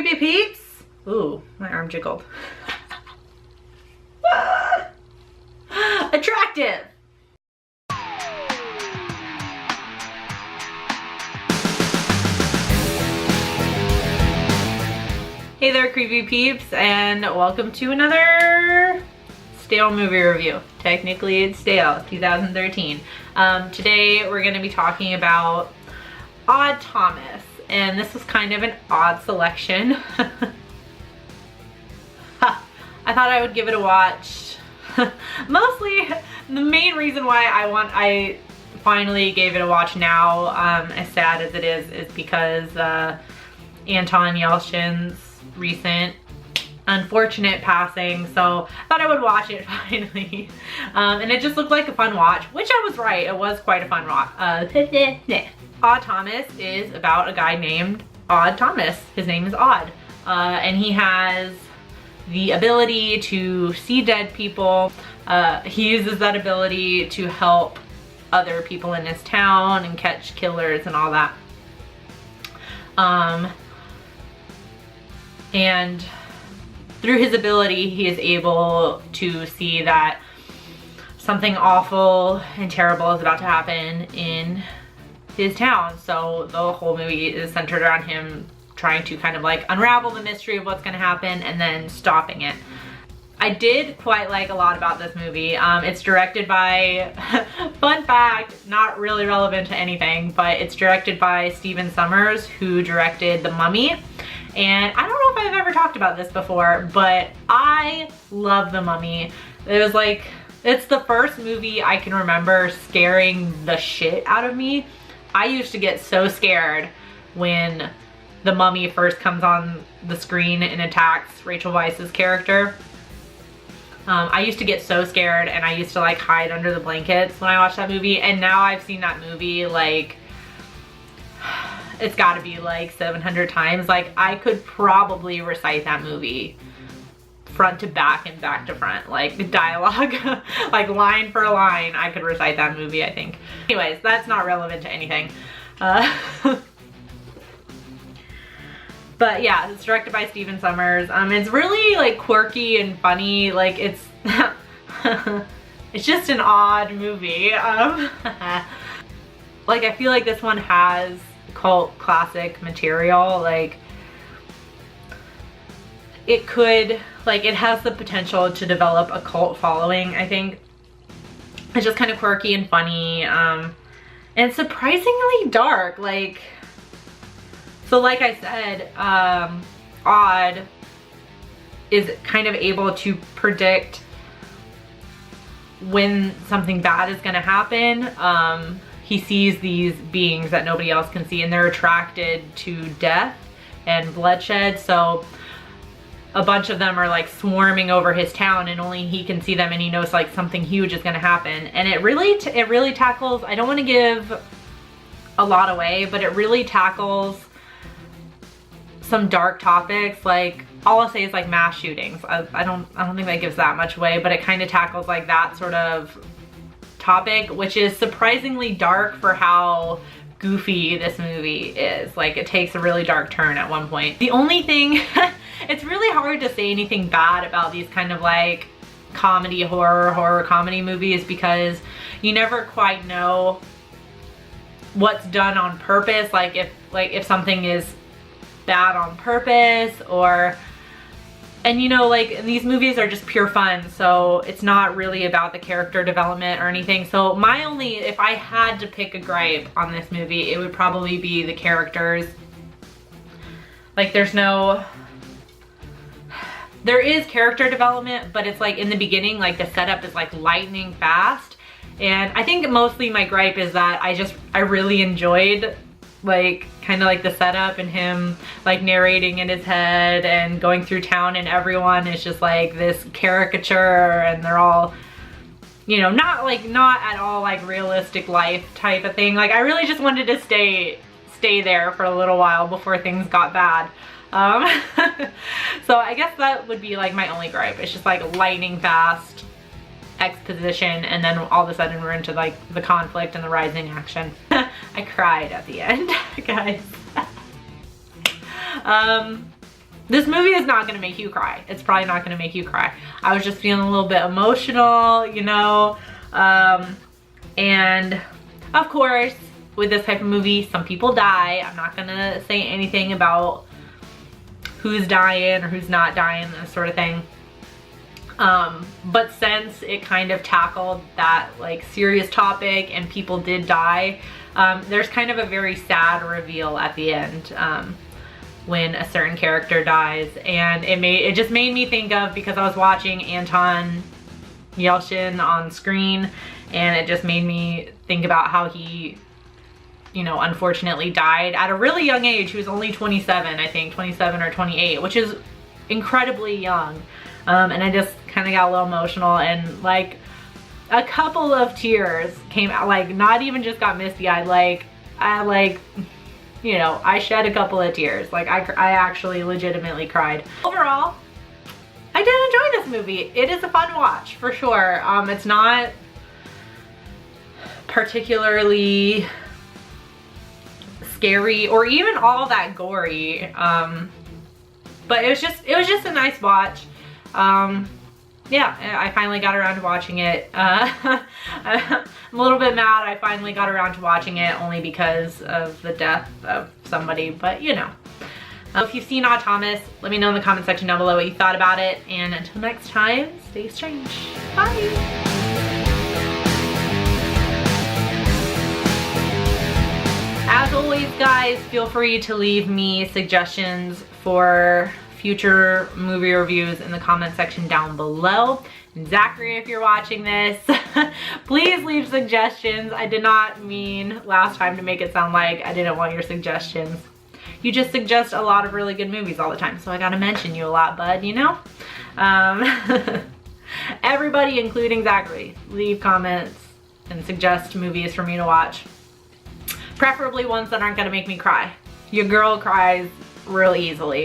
creepy peeps. Ooh, my arm jiggled. Attractive. Hey there, creepy peeps, and welcome to another stale movie review. Technically it's stale, 2013. Today we're going to be talking about Odd Thomas, and this was kind of an odd selection. I thought I would give it a watch. Mostly, the main reason why I finally gave it a watch now, as sad as it is because Anton Yelchin's recent unfortunate passing, so I thought I would watch it finally. And it just looked like a fun watch, which I was right, it was quite a fun watch. Odd Thomas is about a guy named Odd Thomas. His name is Odd, and he has the ability to see dead people. He uses that ability to help other people in his town and catch killers and all that. And through his ability, he is able to see that something awful and terrible is about to happen in his town. So the whole movie is centered around him trying to kind of like unravel the mystery of what's gonna happen and then stopping it. I did quite like a lot about this movie. It's directed by, fun fact, not really relevant to anything, but it's directed by Stephen Sommers, who directed The Mummy. And I don't know if I've ever talked about this before, but I love The Mummy. It was like, it's the first movie I can remember scaring the shit out of me. I used to get so scared when The Mummy first comes on the screen and attacks Rachel Weisz's character. I used to get so scared, and I used to like hide under the blankets when I watched that movie. And now I've seen that movie like, it's gotta be like 700 times. Like, I could probably recite that movie front to back and back to front, like dialogue, like line for line. I could recite that movie, I think. Anyways, that's not relevant to anything. But yeah, it's directed by Stephen Sommers. It's really like quirky and funny. Like, it's it's just an odd movie. Like, I feel like this one has cult classic material. Like, it could, like, it has the potential to develop a cult following, I think. It's just kind of quirky and funny, and surprisingly dark. Like, so like I said, Odd is kind of able to predict when something bad is gonna happen. He sees these beings that nobody else can see, and they're attracted to death and bloodshed. So a bunch of them are like swarming over his town, and only he can see them, and he knows like something huge is gonna happen. And it really tackles, I don't want to give a lot away, but it really tackles some dark topics. Like, all I'll say is like mass shootings. I don't think that gives that much away, but it kind of tackles like that sort of topic, which is surprisingly dark for how goofy this movie is. Like, it takes a really dark turn at one point. The only thing, it's really hard to say anything bad about these kind of like comedy, horror comedy movies, because you never quite know what's done on purpose. Like if something is bad on purpose, or, and you know, like, these movies are just pure fun, so it's not really about the character development or anything. So my only, if I had to pick a gripe on this movie, it would probably be the characters. Like, there is character development, but it's like in the beginning, like the setup is like lightning fast. And I think mostly my gripe is that I really enjoyed like kind of like the setup and him like narrating in his head and going through town, and everyone is just like this caricature, and they're all, you know, not at all like realistic life type of thing. Like, I really just wanted to stay there for a little while before things got bad. So I guess that would be like my only gripe. It's just like lightning fast exposition, and then all of a sudden we're into like the conflict and the rising action. I cried at the end, guys. This movie is not gonna make you cry. It's probably not gonna make you cry. I was just feeling a little bit emotional, you know? And of course, with this type of movie, some people die. I'm not gonna say anything about who's dying or who's not dying, that sort of thing. But since it kind of tackled that like serious topic and people did die, there's kind of a very sad reveal at the end when a certain character dies, and it just made me think of, because I was watching Anton Yelchin on screen, and it just made me think about how he, you know, unfortunately died at a really young age. He was only 27, I think, 27 or 28, which is incredibly young. And I just kind of got a little emotional, and like a couple of tears came out, like not even just got misty-eyed, like you know, I shed a couple of tears. Like I actually legitimately cried. Overall, I did enjoy this movie. It is a fun watch for sure. It's not particularly scary or even all that gory, but it was just a nice watch. Yeah, I finally got around to watching it. I'm a little bit mad I finally got around to watching it, only because of the death of somebody, but you know. If you've seen Odd Thomas, let me know in the comment section down below what you thought about it, and until next time, stay strange. Bye! As always, guys, feel free to leave me suggestions for future movie reviews in the comment section down below. And Zachary, if you're watching this, please leave suggestions. I did not mean last time to make it sound like I didn't want your suggestions. You just suggest a lot of really good movies all the time, so I gotta mention you a lot, bud, you know? Everybody, including Zachary, leave comments and suggest movies for me to watch. Preferably ones that aren't gonna make me cry. Your girl cries real easily.